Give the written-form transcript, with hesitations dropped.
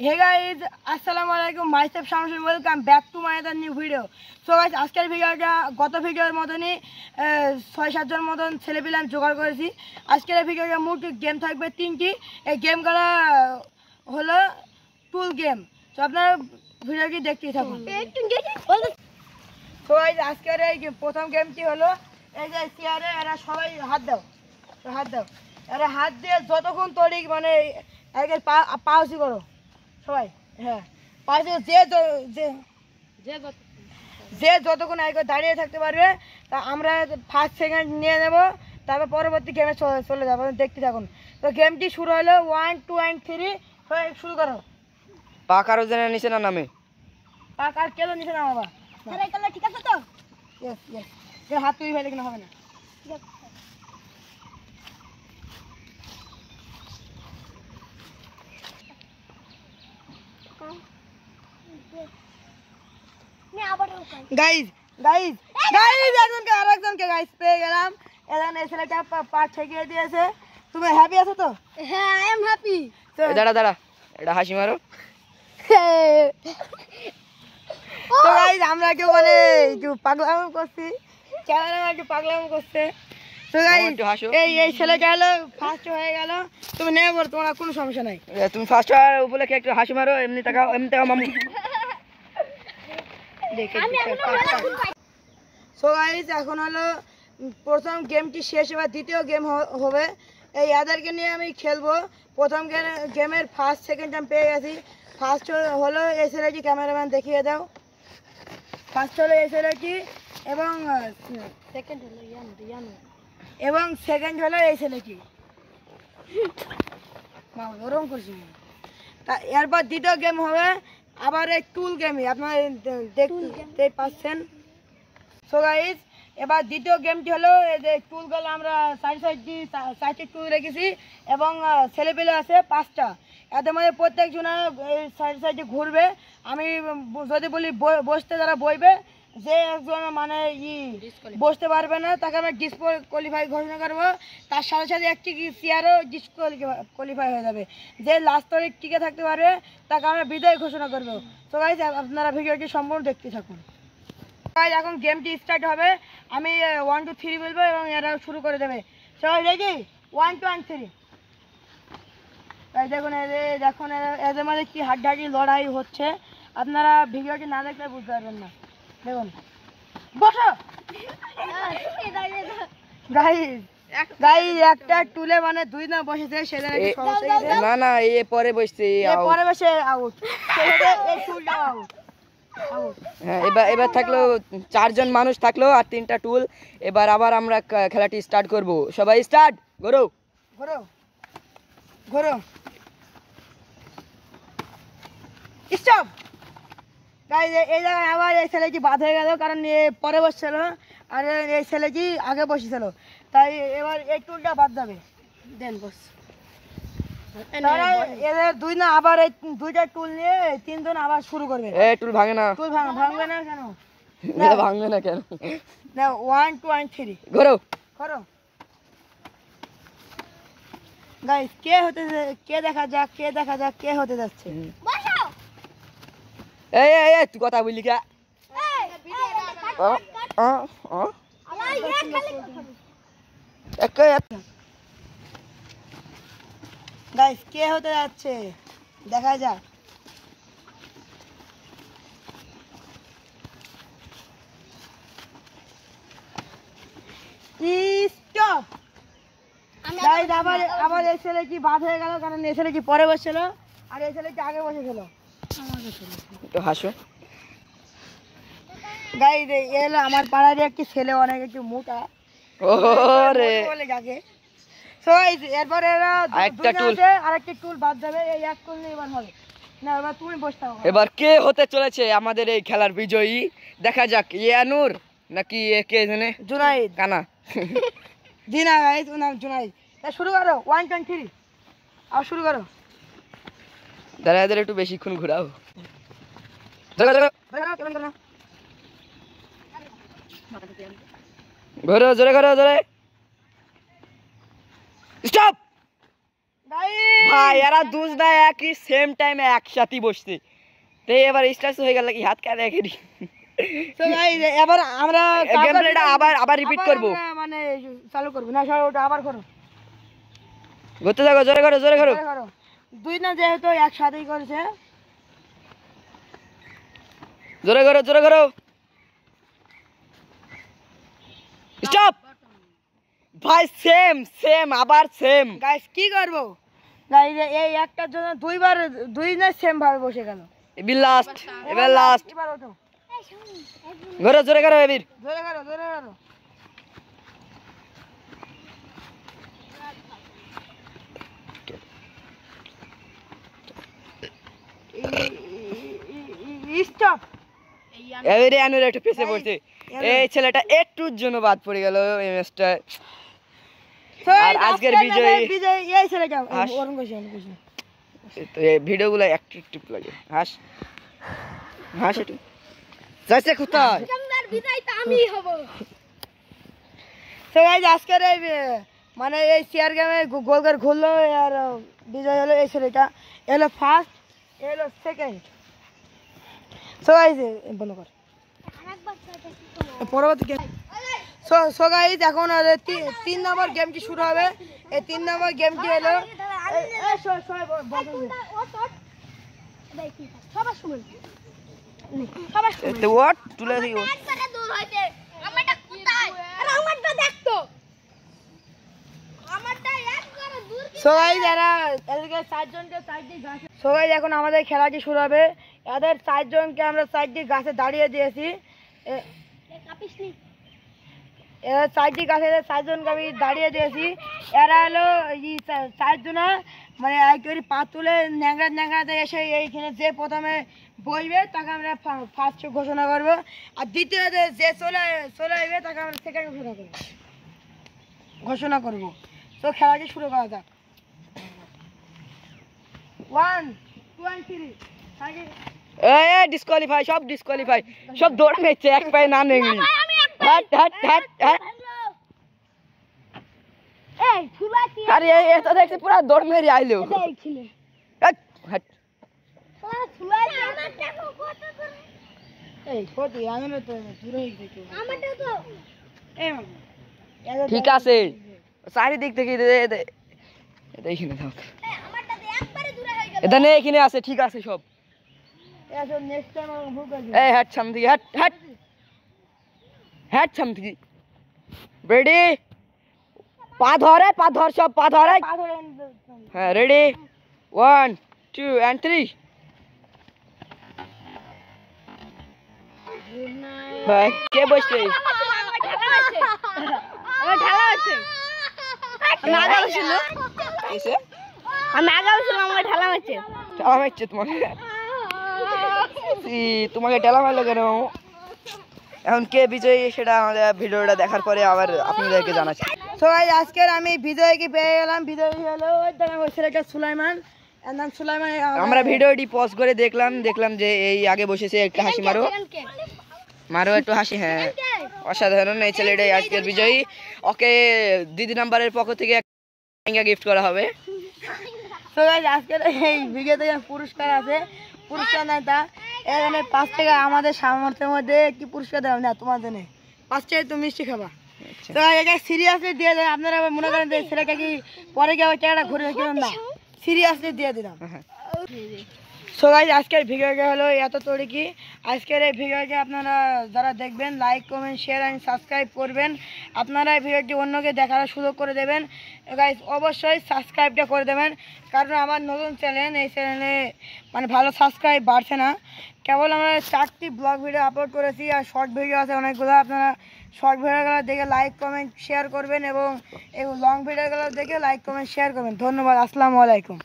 Hey guys, Assalamualaikum. Myself Shamsul. Welcome back to my other new video. So guys, আজকের ভিডিওটা গত ভিডিওর মতনই 6-7 জন মতন ছেলেপিলে আমি জোগাড় করেছি। আজকের ভিডিওটা মোট গেম থাকবে 3টি। এই গেমগুলো হলো টুল গেম। তো আপনারা ভিডিওটি দেখতেই থাকুন। তো গাইস আজকের এই প্রথম গেমটি হলো এই যে চেয়ারে এরা সবাই হাত দাও। এরা হাত দিয়ে যতক্ষণ তড়ি মানে আগে পাউসি করো সবাই। হ্যাঁ, পাউসি যে যতক্ষণ আগে দাঁড়িয়ে থাকতে পারবে তা আমরা ফার্স্ট সেকেন্ড নিয়ে নেব, তারপর পরবর্তী গেমে চলে যাবো। দেখতে থাকুন। তো গেমটি শুরু হলো 1 2 and 3। শুরু করো। পাক আরো জেনে নিচে না নামে পাক আর কেন নিচে নামাবা? ঠিক আছে তো? ইয়েস হাত তুই ফেলে কিনা হবে না। আরেকজনকে গাইস পেয়ে গেলাম। এখন এই ছেলেটা পাট ঠেকিয়ে দিয়েছে। তুমি হ্যাপি আছো তো? হ্যাঁ, আই এম হ্যাপি। দাঁড়া এটা হাসি মারো। তো গাইস আমরা কেউ মানে একটু পাগলামো করছি, ক্যামেরা একটু পাগলামো করছে। তো গাইস এই ছেলেটা হলো ফার্স্ট হয়ে গেল। তুমি নেবে বলো, তোমার কোনো সমস্যা নাই। তুমি ফার্স্ট হওয়ার উপলক্ষে একটু হাসি মারো। এমনি তাকাও মামু। সো গাইস এখন হলো প্রথম গেমটি শেষ, এবার দ্বিতীয় গেম হবে। এই এদেরকে নিয়ে আমি খেলবো। প্রথম গেমের ফার্স্ট সেকেন্ড আমি পেয়ে গেছি। ফার্স্ট হলো এই ছেলেটি, ক্যামেরাম্যান দেখিয়ে দাও। ফার্স্ট হলো এই ছেলেটি এবং সেকেন্ড হলো এই ছেলেটি। ওরকম করছি। তা এরপর দ্বিতীয় গেম হবে আবার এই টুল গেমই, আপনারা দেখতে পাচ্ছেন। সো গাইস এবার দ্বিতীয় গেমটি হলো এই যে টুলগুলো আমরা সাইডে টুল রেখেছি এবং ছেলেপেলে আছে 5টা। এদের মধ্যে প্রত্যেকজন সাইডে ঘুরবে। আমি যদি বলি বসতে, যারা বইবে, যে একজন মানে বসতে পারবে না তাকে আমরা ডিসকোয়ালিফাই ঘোষণা করবো। তার সাথে সাথে একটি চেয়ারও ডিসকোয়ালিফাই হয়ে যাবে। যে লাস্ট তারিখ টিকে থাকতে পারবে তাকে আমরা বিদায় ঘোষণা করবো। তো গাইস আপনারা ভিডিওটি সম্পূর্ণ দেখতে থাকুন। এখন গেমটি স্টার্ট হবে। আমি 1 2 3 বলবো এবং এরা শুরু করে দেবে। সবাই রেডি? 1 2 and 3। দেখুন এদের মধ্যে কি হাড্ডাহাড্ডি লড়াই হচ্ছে। আপনারা ভিডিওটি না দেখলে বুঝতে পারবেন না। দেখুন, বসো গাইস। একটা টুলে মানে 2 জন বসেছে, সেটা না এ পরে বসছে, পরে বসে আউট। এই টুলটা আউট। হ্যাঁ, এবার থাকলো 4 জন মানুষ থাকলো আর 3টা টুল। এবার আবার আমরা খেলাটি স্টার্ট করব। সবাই স্টার্ট করো। স্টপ। গাইস এই জায়গায় আবার এই ছেলেটি বাদ হয়ে গেল, কারণ পরে বসছিল আর এই ছেলেটি আগে বসেছিল। তাই এবার এই টুলটা বাদ যাবে। দেন বস। এদের 2 না আবার এই 2টা টুল নিয়ে 3 জন আবার শুরু করবে। টুল ভাঙে না। ভাঙবে না কেন? ভাঙবে না কেন? না 1 2 and 3 করো। গাইস কে দেখা যাক কে হতে যাচ্ছে। এই তুই কথা বললি কে? গাইস কে হতে যাচ্ছে দেখা যাক। স্টপ। গাইস আবার এই ছেলে কি বাদ হয়ে গেল, কারণ এই ছেলে কি পরে বসছিল আর এই ছেলে কি আগে বসেছিল। একটু হাসো। গাইস এলো আমার পাড়ার একটি ছেলে, অনেক একটু মোটা। ওরে বলে যাকে। সো গাইস এরপর এরা আরেকটি টুল বাদ যাবে। এই এক টুল নিয়ে এবার হবে না। এবার তুমি বসতে হবে। এবার কে হতে চলেছে আমাদের এই খেলার বিজয়ী? দেখা যাক, ইয়ানুর নাকি কে জানে? জুনাইদ কানা। দিনা গাইস ওর নাম জুনাইদ। শুরু করো 1 2 3 আর শুরু করো। দাঁড়া এদের একটু বেশিক্ষণ ঘোরাও। ঘোরো জোরে। স্টপ। ভাই এরা দুজ না একই সেম টাইমে একসাথে বসছে, তো এবার স্টার্ট হয়ে গেল কি হাত কাটে একই। তো গাইস এবার আমরা গেম প্লেটা আবার রিপিট করব, মানে চালু করব না, সর ওটা আবার করো, ঘুরতে থাকো, জোরে করো জোরে করো। দুই না যেহেতু একসাথেই করেছে, জোরে করো জোরে করো। স্টপ ভাই, সেম সেম আবার সেম। গাইস কি করব গাইস, এই একটার জন্য দুইবার দুই না সেম ভাবে বসে গেল। এবার লাস্ট, এবার লাস্ট, এবার ওঠো, ঘোরো জোরে করো এবির। জোরে করো জোরে করো। স্টপ। এবারে আনুর একটু পেছে পড়ছে, এই ছেলেটা একটুর জন্য বাদ পড়ে গেল এই ম্যাচটা। আর আজকের বিজয়ী এই ছেলেটা ওরকম কইছে। তো এই ভিডিওগুলো একটু একটু লাগে, হাস হাস একটু যাচ্ছে কোথায়। তোমরা বিজয়ী তো আমিই হব। তো গাইস আজকের এই মানে এই শেয়ার গেমে গোল করে ঘুরলো আর বিজয় হলো এই ছেলেটা, এলো ফার্স্ট, এলো সেকেন্ড। সো গাইস বন্ধ কর, পরবর্তী গেম। সো গাইস এখন তিন নম্বর গেমটি শুরু হবে। এই 3 নম্বর গেমটি হলো তো ওয়াট তুলে দিও। সবাই এখন আমাদের খেলাটি শুরু হবে। এদের 4 জনকে আমরা 4টি গাছে দাঁড়িয়ে দিয়েছি। এরা 4টি গাছে 4 জনকে আমি দাঁড়িয়ে দিয়েছি। এরা হলো 4 জনা মানে একেবারে পা তুলে ন্যাংরা ন্যাংরাতে এসে এইখানে যে প্রথমে বইবে তাকে আমরা ফার্স্ট ঘোষণা করব, আর দ্বিতীয়তে যে চলে আসবে তাকে আমরা সেকেন্ড ঘোষণা করব। তো খেলাটি শুরু করা যাক। 1 2 and 3। এই ডিসকোয়ালিফাই, সব ডিসকোয়ালিফাই, সব দৌড় মেরেছে এক পায়ে না নেংড়ি। হাট হাট হাট হাট। এই ফুলাটি আরে এটা দেখতে পুরো দৌড় মেরে আইলো। হাট হাট। ফুলাটি আমারটা কত করে, এই কত আঙুলে তো দূরে হয়ে গেছে আমারটা তো। এই মামা ঠিক আছে, চারিদিক থেকে এইখানে থাক, আমারটা তো একবারে দূরে হয়ে গেল। এটা নেই এখানে আছে, ঠিক আছে সব। এসো নেক্সট টাইম আমি ভুল করব। এই হাট সামনে থেকে, হাট হাট হাট সামনে থেকে। রেডি, পা ধরে সব পা ধরে। হ্যাঁ রেডি, 1 2 and 3। ভাই কে বসছে? আমার ঢালা আছে, আমি আগা বসছিল, এসে আমি আগা বসছিল, আমাকে ঢালা মারছে। ঠেলা মারছে তোমাকে? তোমাকে ঠেলা মারলো কেন? এখন কে বিজয়ী সেটা আমাদের ভিডিওটা দেখার পরে আবার আপনাদেরকে জানাচ্ছি। তো ভাই আজকের আমি বিজয়ীকে পেয়ে গেলাম। বিজয়ী হলো ওই ছেলেটা সুলাইমান, এর নাম সুলাইমান। আমরা ভিডিওটি পজ করে দেখলাম যে এই আগে বসেছে, একটা হাসি মারো মারো একটু হাসি। হ্যাঁ অসাধারণ, এই ছেলেটাই আজকের বিজয়ী। ওকে দিদি নাম্বারের পক্ষ থেকে একটা গিফট করা হবে। তো গাইস আজকের এই ভিডিওতে পুরস্কার আছে, পুরস্কার নাই তা এখানে 5 টাকা আমাদের সামর্থ্যের মধ্যে কি পুরস্কার দেওয়া না তোমাদের নেই, 5 টাকায় তুমি মিষ্টি খাবা। তো এটা সিরিয়াসলি দিয়ে দেন, আপনারা মনে করেন যে ছেলেটা কি পরে গিয়ে ওই টাকাটা ঘুরে কিনুন না, সিরিয়াসলি দিয়ে দিলাম। সো গাইস আজকের ভিডিওটা হলো এতটুকু কি। আজকের এই ভিডিওটা আপনারা যারা দেখবেন like comment share and subscribe করবেন। আপনারা এই ভিডিওটি অন্যকে দেখার সুযোগ করে দেবেন। গাইস অবশ্যই সাবস্ক্রাইবটা করে দেবেন, কারণ আমার নতুন চ্যানেল, এই চ্যানেলে মানে ভালো সাবস্ক্রাইব বাড়ছে না। কেবল আমরা 4টি ব্লগ ভিডিও আপলোড করেছি আর শর্ট ভিডিও আছে অনেকগুলো। আপনারা শর্ট ভিডিওগুলো দেখে লাইক কমেন্ট শেয়ার করবেন এবং এই লং ভিডিওগুলো দেখে লাইক কমেন্ট শেয়ার করবেন। ধন্যবাদ, আসসালামু আলাইকুম।